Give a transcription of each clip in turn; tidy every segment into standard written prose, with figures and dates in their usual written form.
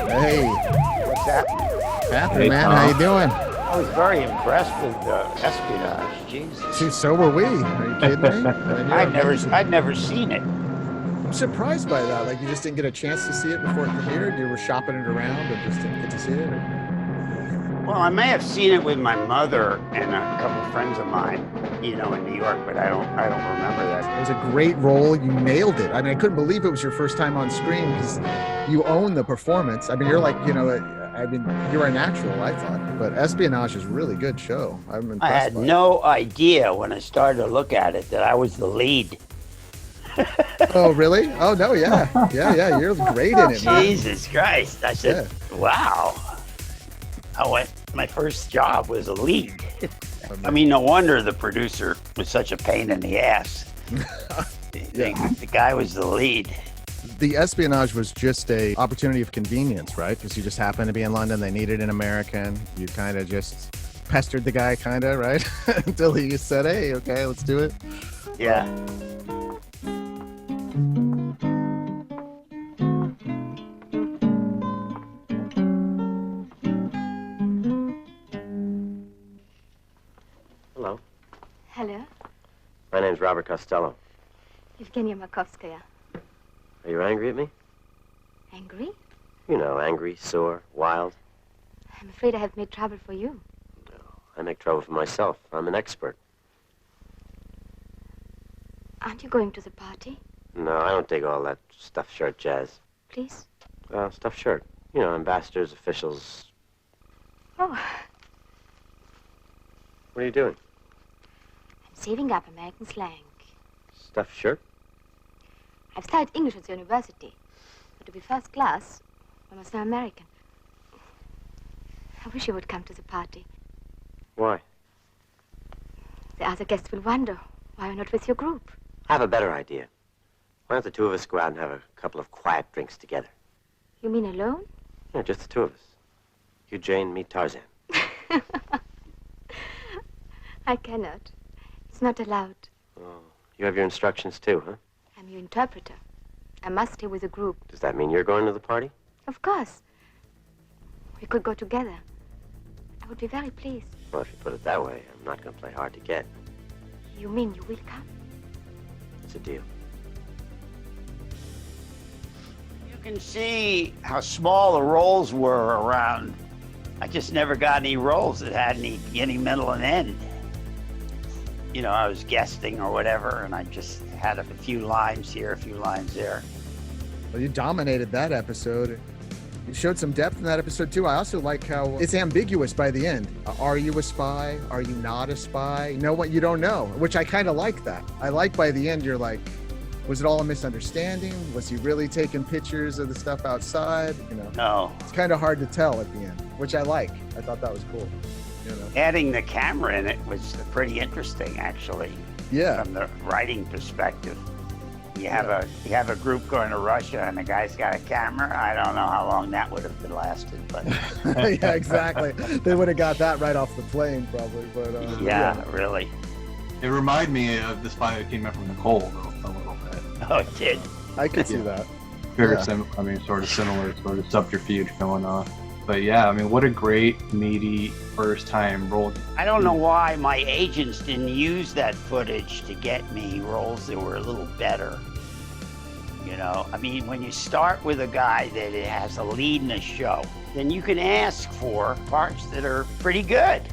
Hey, What's that? Catherine, Hey, man, Tom. how you doing? I was very impressed with Espionage. Jesus. See, so were we. Are you kidding me? I mean, you're amazing. I'd never seen it. I'm surprised by that. Like, you just didn't get a chance to see it before it premiered. You were shopping it around and just didn't get to see it. Well, I may have seen it with my mother and a couple friends of mine, in New York, but I don't remember that. It was a great role. You nailed it. I mean, I couldn't believe it was your first time on screen because you own the performance. I mean, you're like, you're a natural, I thought. But Espionage is a really good show. I'm impressed. I had by no idea when I started to look at it that I was the lead. it. Oh, really? Oh, no, yeah. Yeah. You're great in it, man. Jesus Christ. I said, wow. My first job was a lead. I mean, no wonder the producer was such a pain in the ass. The guy was the lead. The Espionage was just a opportunity of convenience, right? Because you just happened to be in London. They needed an American. You kind of just pestered the guy, kind of, right? Until he said, hey, okay, let's do it. Yeah. Hello. Hello, My name's Robert Costello. Evgenia Makovskaya. Are you angry at me? Angry? You know, angry, sore, wild. I'm afraid I have made trouble for you. I make trouble for myself. I'm an expert. Aren't you going to the party? No, I don't dig all that stuffed shirt jazz. Please? Stuffed shirt. You know, ambassadors, officials. Oh, What are you doing? I'm saving up American slang. Stuffed shirt? I've studied English at the university. But to be first class, I must know American. I wish you would come to the party. Why? The other guests will wonder why you're not with your group. I have a better idea. Why don't the two of us go out and have a couple of quiet drinks together? You mean alone? Yeah, just the two of us. You, Jane, me, Tarzan. I cannot. It's not allowed. Oh, you have your instructions too, huh? I'm your interpreter. I must stay with the group. Does that mean you're going to the party? Of course. We could go together. I would be very pleased. Well, if you put it that way, I'm not going to play hard to get. You mean you will come? It's a deal. You can see how small the roles were around. I just never got any roles that had any beginning, middle, and end. I was guesting or whatever, and I just had a few lines here, a few lines there. Well, you dominated that episode. You showed some depth in that episode, too. I also like how it's ambiguous by the end. Are you a spy? Are you not a spy? You know what? You don't know, which I kind of like that. I like by the end, you're like, was it all a misunderstanding? Was he really taking pictures of the stuff outside? No. It's kind of hard to tell at the end, which I like. I thought that was cool. Adding the camera in it was pretty interesting, actually. Yeah. From the writing perspective. You have a group going to Russia and the guy's got a camera. I don't know how long that would have been lasted, but yeah, exactly. They would have got that right off the plane, probably. But yeah, really. It reminded me of the spy that came out from Nicole a little bit. Oh, it did. I could see that. Very Yeah. sort of similar sort of subterfuge going on. But yeah, I mean, what a great, meaty first-time role. I don't know why my agents didn't use that footage to get me roles that were a little better. I mean, when you start with a guy that has a lead in a show, then you can ask for parts that are pretty good.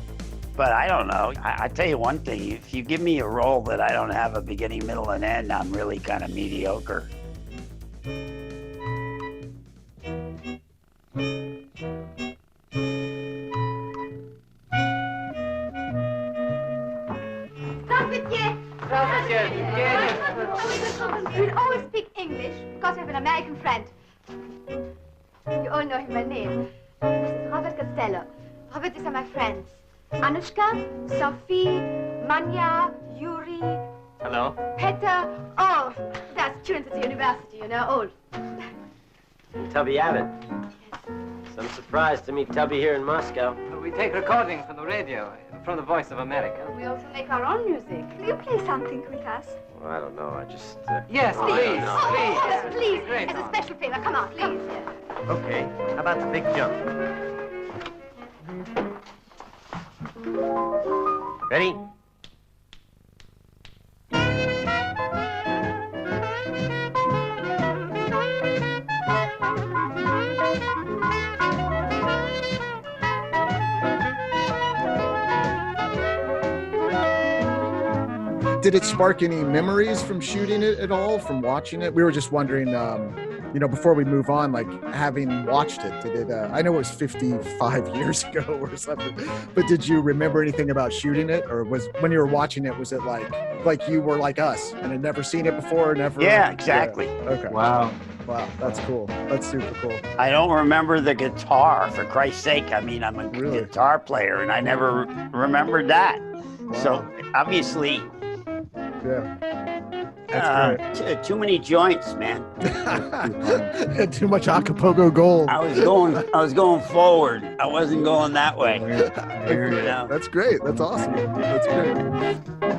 But I don't know. I tell you one thing, if you give me a role that I don't have a beginning, middle, and end, I'm really kind of mediocre. We'll always speak English because I have an American friend. You all know him by name. This is Robert Costello. Robert, these are my friends. Anushka, Sophie, Manya, Yuri. Hello. Peter. Oh, they're students at the university, all. Tubby Abbott. Some surprise to meet Tubby here in Moscow. We take recordings from the radio, from the Voice of America. We also make our own music. Will you play something with us? Well, I don't know. I just... Yes, I please, don't know. please. Yes, please. Great As a honor. special favor, come on, please. Okay, how about the big jump? Ready? Did it spark any memories from shooting it at all, from watching it? We were just wondering, before we move on, like having watched it, did it, I know it was 55 years ago or something, but did you remember anything about shooting it? Or was, when you were watching it, was it like you were like us and had never seen it before, never? Yeah, exactly. Yeah. Okay. Wow. Wow, that's cool. That's super cool. I don't remember the guitar, for Christ's sake. I mean, I'm a Really? guitar player, and I never remembered that. Wow. So obviously, Yeah. That's great. too many joints, man. Had too much Acapulco Gold. I was going forward. I wasn't going that way. There you go. You know? That's great. That's awesome. That's great.